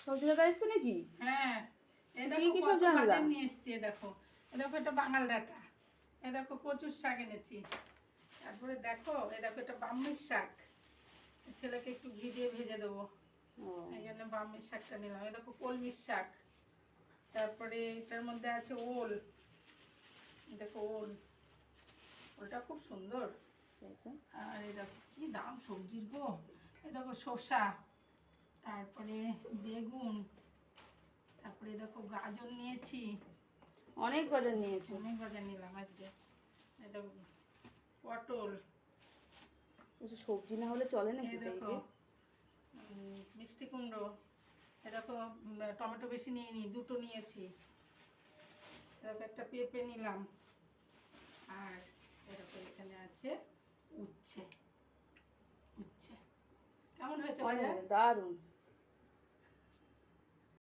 সবজি দাদা এসছে নাকি? হ্যাঁ, এই কি দেখো কি কত সবজি আনলা? বাজার নিয়ে এসছি। এই দেখো এটা বাঙাল ডাঁটা, এই দেখো কচুর শাক এনেছি, তারপরে দেখো এটা বাম্মির শাক, ছেলেকে একটু ঘি দিয়ে ভেজে দেবো, ও এই জন্য বাম্মির শাকটা নিলাম। এই দেখো কলমির শাক, তারপরে এটার মধ্যে আছে ওল, দেখো ওলটা খুব সুন্দর। তাই তো। আর এই দেখো কি দাম সবজির গো, এই দেখো শসা, তারপরে বেগুন, তারপরে দেখো গাজর নিয়েছি, অনেক বাজার নিয়েছে। অনেক বাজার নিলাম আজকে। এই দেখো পটল, কিছু সবজি না হলে চলে নাকি? এই এই দেখো যে মিষ্টি কুমড়ো, এই দেখো টমেটো বেশি নিয়ে দুটো নিয়েছি, এরকম একটা পেঁপে নিলাম, আর এরকম এখানে আছে উচ্ছে। উচ্ছে কেমন হয়েছে বাজার? দারুণ।